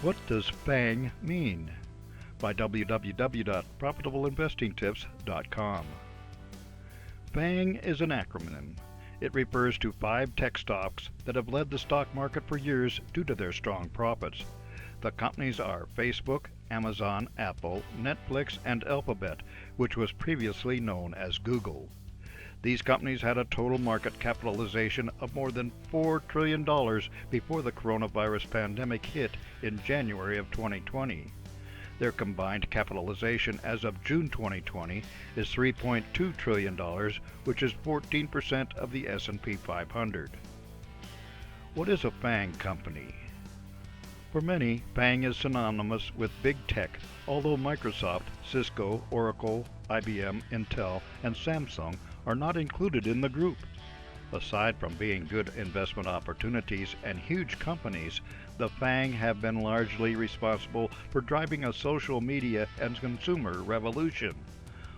What does FAANG mean? By www.profitableinvestingtips.com. FAANG is an acronym. It refers to 5 tech stocks that have led the stock market for years due to their strong profits. The companies are Facebook, Amazon, Apple, Netflix, and Alphabet, which was previously known as Google. These companies had a total market capitalization of more than $4 trillion before the coronavirus pandemic hit in January of 2020. Their combined capitalization as of June 2020 is $3.2 trillion, which is 14% of the S&P 500. What is a FAANG company? For many, FAANG is synonymous with big tech, although Microsoft, Cisco, Oracle, IBM, Intel, and Samsung are not included in the group. Aside from being good investment opportunities and huge companies, the FAANG have been largely responsible for driving a social media and consumer revolution.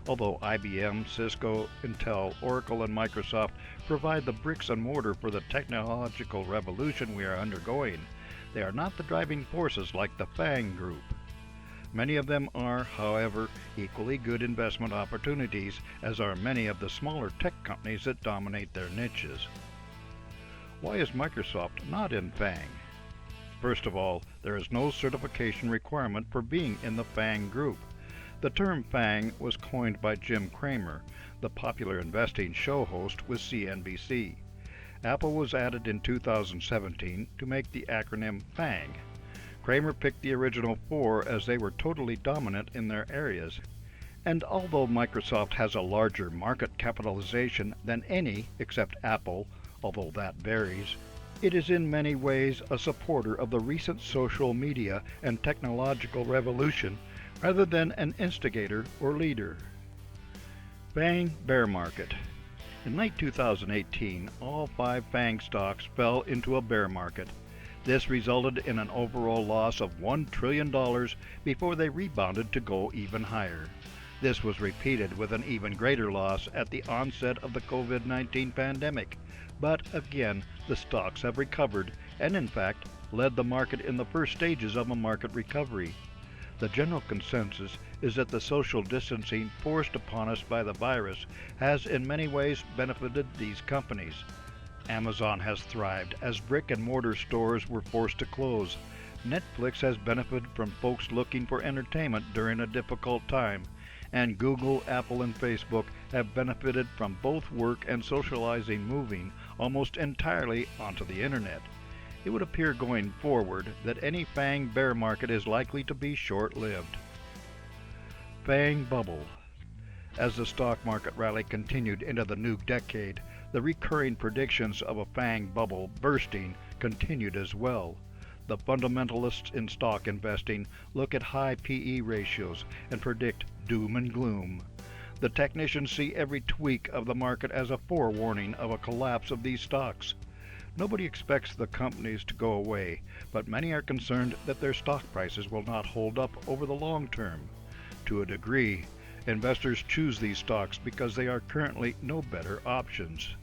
Although IBM, Cisco, Intel, Oracle, and Microsoft provide the bricks and mortar for the technological revolution we are undergoing, they are not the driving forces like the FAANG group. Many of them are, however, equally good investment opportunities, as are many of the smaller tech companies that dominate their niches. Why is Microsoft not in FAANG? First of all, there is no certification requirement for being in the FAANG group. The term FAANG was coined by Jim Cramer, the popular investing show host with CNBC. Apple was added in 2017 to make the acronym FAANG. Cramer picked the original 4 as they were totally dominant in their areas. And although Microsoft has a larger market capitalization than any except Apple, although that varies, it is in many ways a supporter of the recent social media and technological revolution rather than an instigator or leader. FAANG bear market. In late 2018, all 5 FAANG stocks fell into a bear market. This resulted in an overall loss of $1 trillion before they rebounded to go even higher. This was repeated with an even greater loss at the onset of the COVID-19 pandemic. But again, the stocks have recovered and in fact led the market in the first stages of a market recovery. The general consensus is that the social distancing forced upon us by the virus has in many ways benefited these companies. Amazon has thrived as brick-and-mortar stores were forced to close. Netflix has benefited from folks looking for entertainment during a difficult time. And Google, Apple, and Facebook have benefited from both work and socializing moving almost entirely onto the internet. It would appear going forward that any FAANG bear market is likely to be short-lived. FAANG Bubble. As the stock market rally continued into the new decade, the recurring predictions of a FAANG bubble bursting continued as well. The fundamentalists in stock investing look at high PE ratios and predict doom and gloom. The technicians see every tweak of the market as a forewarning of a collapse of these stocks. Nobody expects the companies to go away, but many are concerned that their stock prices will not hold up over the long term. To a degree, investors choose these stocks because they are currently no better options.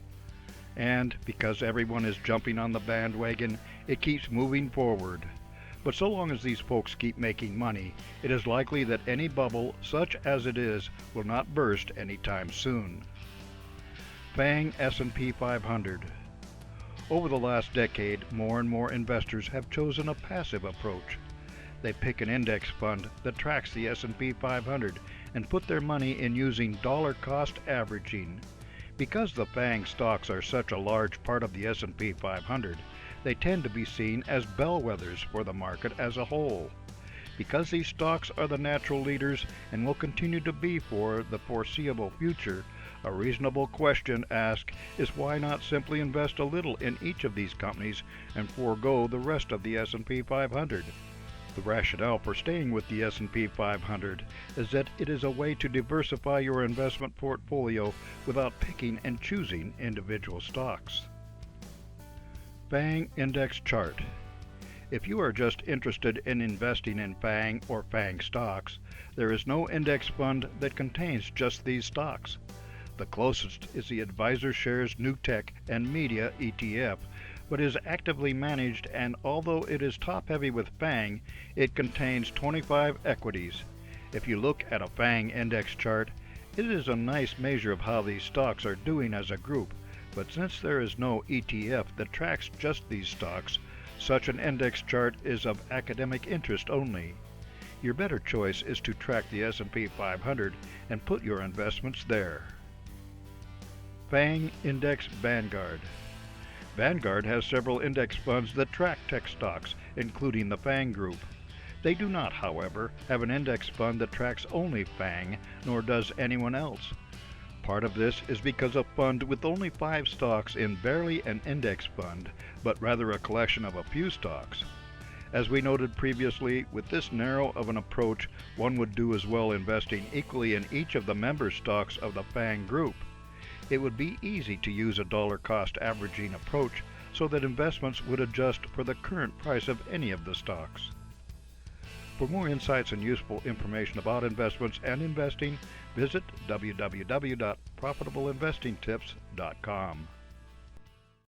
And because everyone is jumping on the bandwagon, it keeps moving forward. But so long as these folks keep making money, it is likely that any bubble, such as it is, will not burst anytime soon. FAANG S&P 500. Over the last decade, more and more investors have chosen a passive approach. They pick an index fund that tracks the S&P 500 and put their money in using dollar cost averaging. Because the FAANG stocks are such a large part of the S&P 500, they tend to be seen as bellwethers for the market as a whole. Because these stocks are the natural leaders and will continue to be for the foreseeable future, a reasonable question asked is why not simply invest a little in each of these companies and forego the rest of the S&P 500? The rationale for staying with the S&P 500 is that it is a way to diversify your investment portfolio without picking and choosing individual stocks. FAANG Index Chart. If you are just interested in investing in FAANG or FAANG stocks, there is no index fund that contains just these stocks. The closest is the Advisor Shares New Tech and Media ETF, but is actively managed, and although it is top-heavy with FAANG, it contains 25 equities. If you look at a FAANG index chart, it is a nice measure of how these stocks are doing as a group, but since there is no ETF that tracks just these stocks, such an index chart is of academic interest only. Your better choice is to track the S&P 500 and put your investments there. FAANG Index Vanguard. Vanguard has several index funds that track tech stocks, including the FAANG group. They do not, however, have an index fund that tracks only FAANG, nor does anyone else. Part of this is because a fund with only 5 stocks is barely an index fund, but rather a collection of a few stocks. As we noted previously, with this narrow of an approach, one would do as well investing equally in each of the member stocks of the FAANG group. It would be easy to use a dollar cost averaging approach so that investments would adjust for the current price of any of the stocks. For more insights and useful information about investments and investing, visit www.profitableinvestingtips.com.